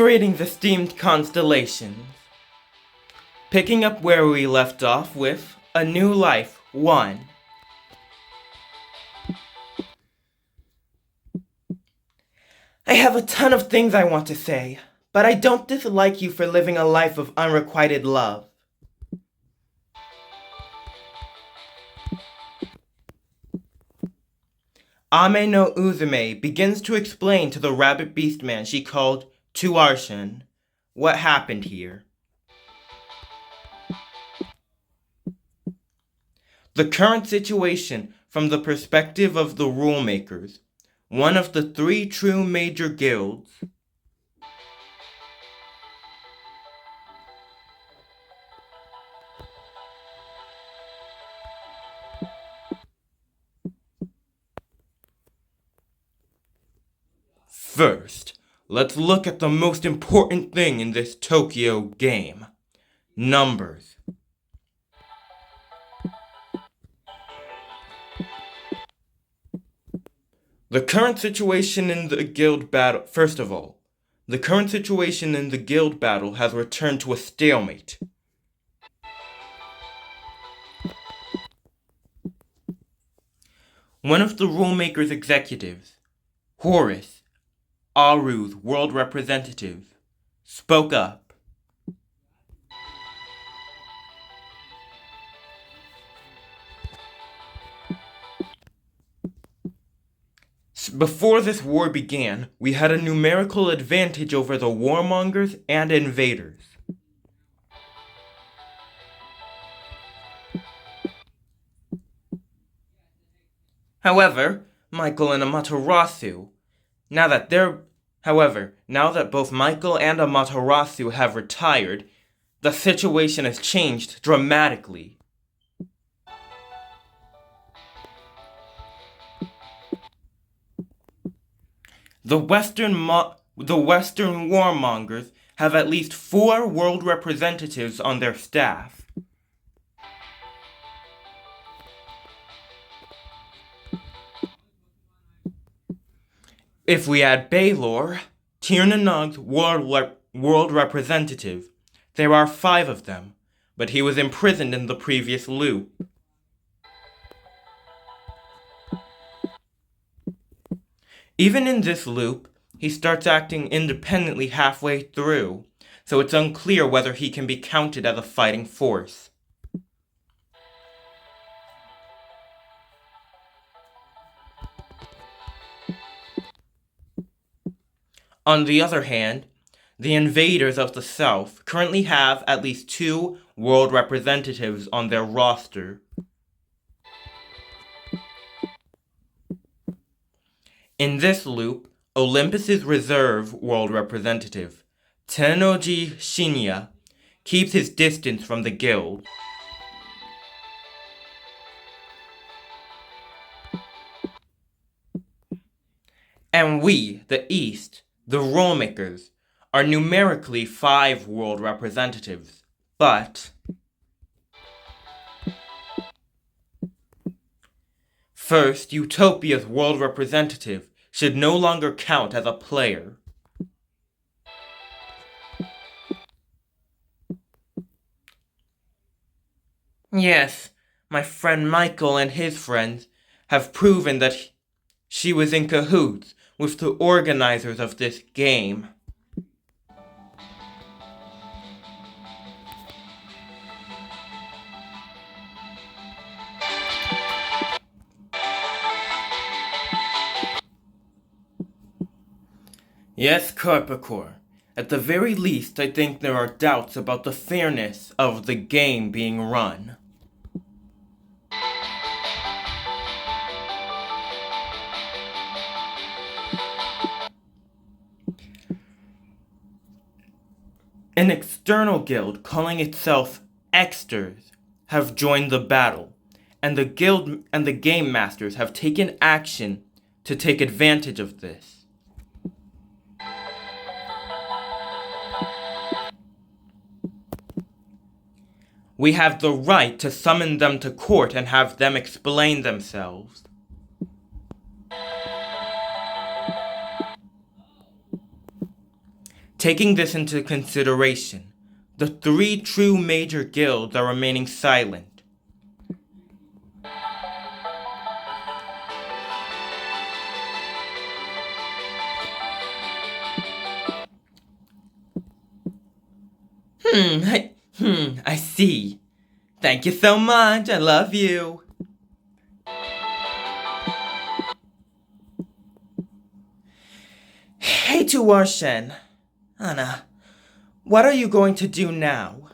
Greetings, esteemed constellations. Picking up where we left off with A New Life 1. I have a ton of things I want to say, but I don't dislike you for living a life of unrequited love. Ame no Uzume begins to explain to the rabbit beast man she called Tuarshin what happened here. The current situation from the perspective of the rule makers, one of the three true major guilds. First, let's look at the most important thing in this Tokyo game: numbers. The current situation in the guild battle, first of all, the current situation in the guild battle has returned to a stalemate. One of the rulemaker's executives, Horace, Aru's world representative, spoke up. Before this war began, we had a numerical advantage over the warmongers and invaders. However, Michael and Amaterasu, now that both Michael and Amaterasu have retired, the situation has changed dramatically. The Western warmongers have at least 4 world representatives on their staff. If we add Baylor, Tiernanog's world representative, there are 5 of them, but he was imprisoned in the previous loop. Even in this loop, he starts acting independently halfway through, so it's unclear whether he can be counted as a fighting force. On the other hand, the invaders of the South currently have at least 2 world representatives on their roster. In this loop, Olympus's reserve world representative, Tennoji Shinya, keeps his distance from the guild. And we, the East, the Rollmakers, are numerically 5 world representatives, but first, Utopia's world representative should no longer count as a player. Yes, my friend Michael and his friends have proven that she was in cahoots with the organizers of this game. Yes, Carpacor. At the very least, I think there are doubts about the fairness of the game being run. An external guild calling itself Exters have joined the battle, and the guild and the game masters have taken action to take advantage of this. We have the right to summon them to court and have them explain themselves. Taking this into consideration, the three true major guilds are remaining silent. I see. Thank you so much, I love you. Hey, Tuwarshen. Anna, what are you going to do now?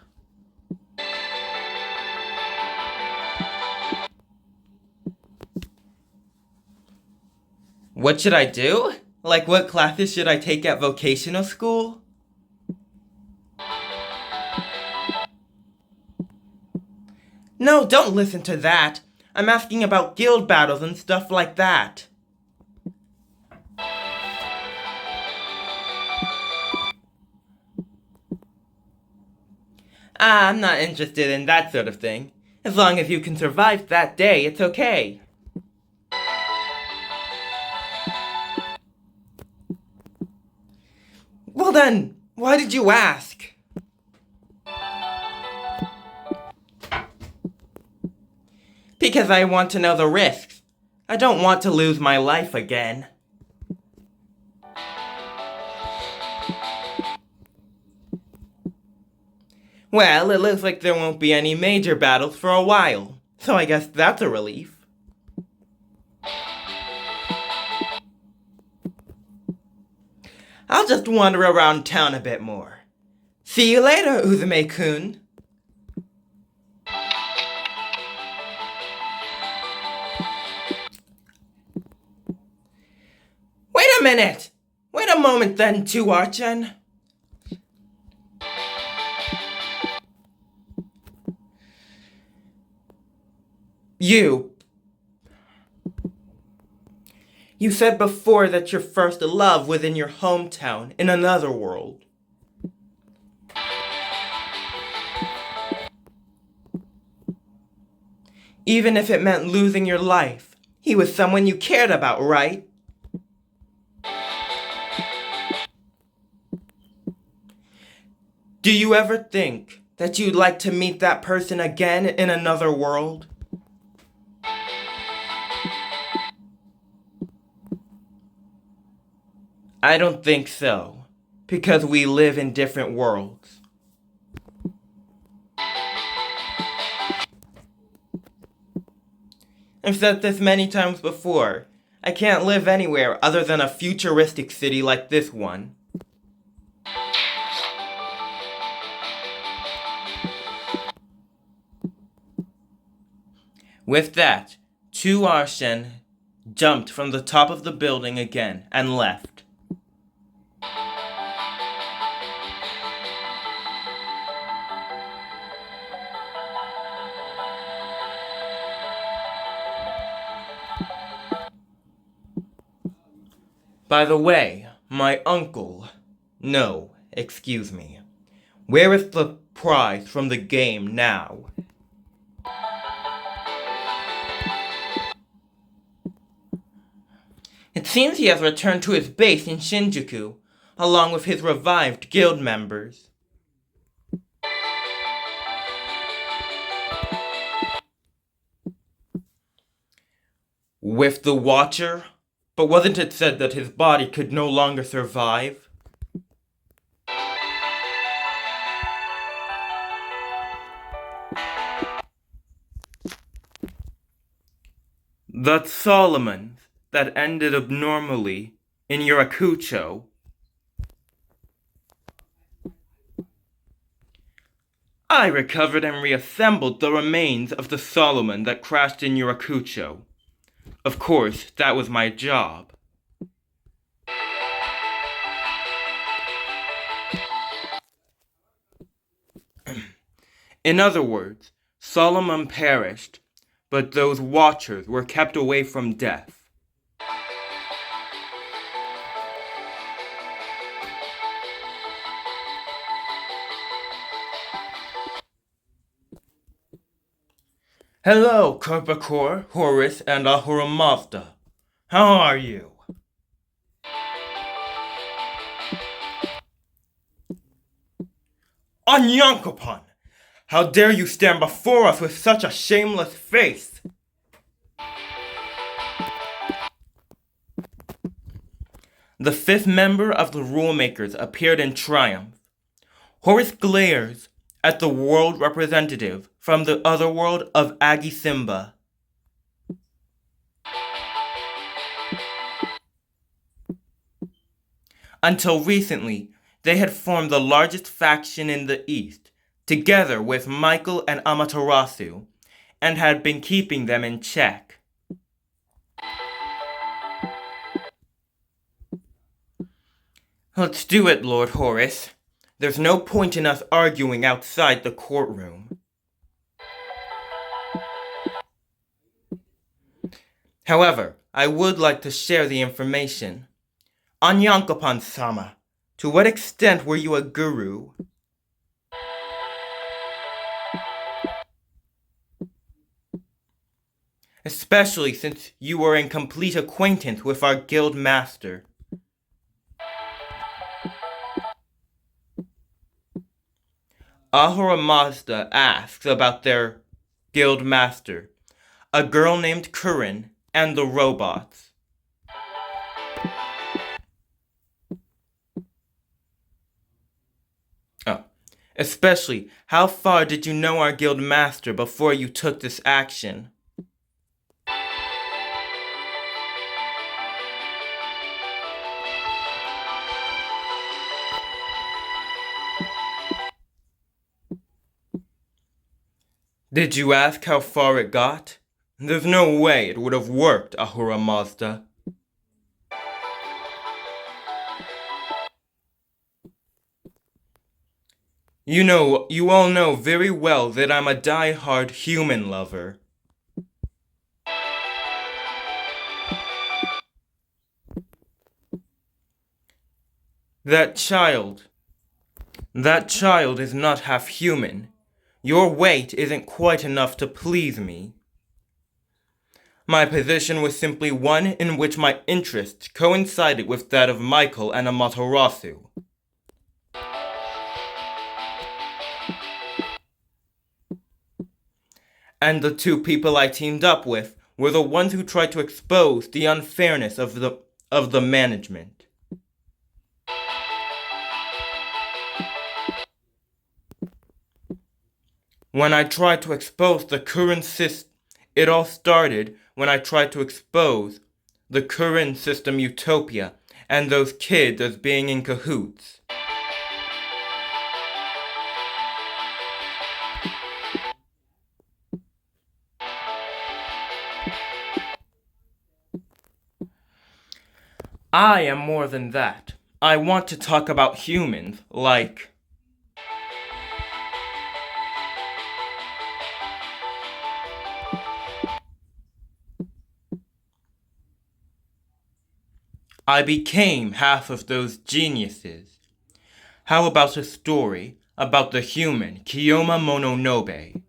What should I do? Like what classes should I take at vocational school? No, don't listen to that. I'm asking about guild battles and stuff like that. I'm not interested in that sort of thing. As long as you can survive that day, it's okay. Well then, why did you ask? Because I want to know the risks. I don't want to lose my life again. Well, it looks like there won't be any major battles for a while, so I guess that's a relief. I'll just wander around town a bit more. See you later, Uzume-kun. Wait a minute! Wait a moment then, Tuwarshen. You said before that your first love was in your hometown, in another world. Even if it meant losing your life, he was someone you cared about, right? Do you ever think that you'd like to meet that person again in another world? I don't think so, because we live in different worlds. I've said this many times before. I can't live anywhere other than a futuristic city like this one. With that, Tuwarshen jumped from the top of the building again and left. By the way, my uncle... No, excuse me. Where is the prize from the game now? It seems he has returned to his base in Shinjuku, along with his revived guild members. With the Watcher? But wasn't it said that his body could no longer survive? That Solomon that ended abnormally in Yurakucho. I recovered and reassembled the remains of the Solomon that crashed in Yurakucho. Of course, that was my job. In other words, Solomon perished, but those Watchers were kept away from death. Hello, Korpakor, Horus, and Ahura Mazda. How are you? Onyankopon! How dare you stand before us with such a shameless face? The fifth member of the Rulemakers appeared in triumph. Horus glares at the world representative from the otherworld of Agisimba. Until recently, they had formed the largest faction in the East, together with Michael and Amaterasu, and had been keeping them in check. Let's do it, Lord Horus. There's no point in us arguing outside the courtroom. However, I would like to share the information. Onyankopon-sama, to what extent were you a guru? Especially since you were in complete acquaintance with our guild master. Ahura Mazda asks about their guild master, a girl named Curran, and the robots. Especially, how far did you know our guild master before you took this action? Did you ask how far it got? There's no way it would have worked, Ahura Mazda. You all know very well that I'm a die-hard human lover. That child is not half human. Your weight isn't quite enough to please me. My position was simply one in which my interests coincided with that of Michael and Amaterasu. And the two people I teamed up with were the ones who tried to expose the unfairness of the management. When I tried to expose the current system, it all started when I tried to expose the current system utopia and those kids as being in cahoots. I am more than that. I want to talk about humans, like... I became half of those geniuses. How about a story about the human Kiyoma Mononobe?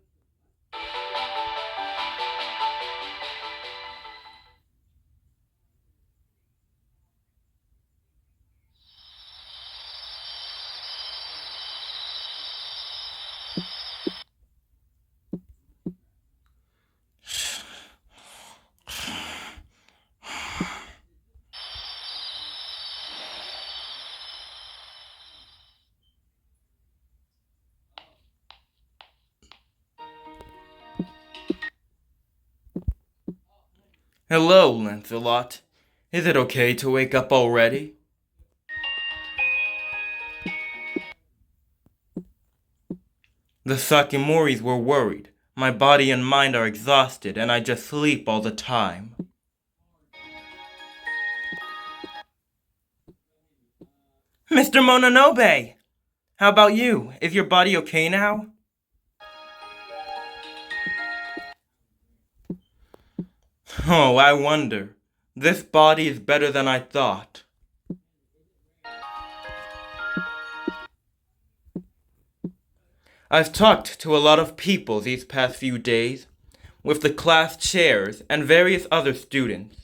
Hello, Lancelot. Is it okay to wake up already? The Sakimoris were worried. My body and mind are exhausted, and I just sleep all the time. Mr. Mononobe! How about you? Is your body okay now? Oh, I wonder. This body is better than I thought. I've talked to a lot of people these past few days, with the class chairs and various other students.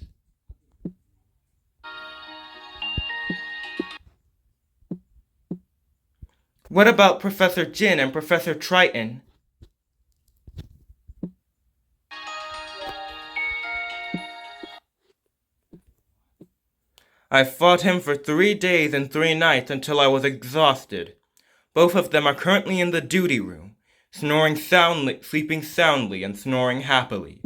What about Professor Jin and Professor Triton? I fought him for 3 days and 3 nights until I was exhausted. Both of them are currently in the duty room, sleeping soundly and snoring happily.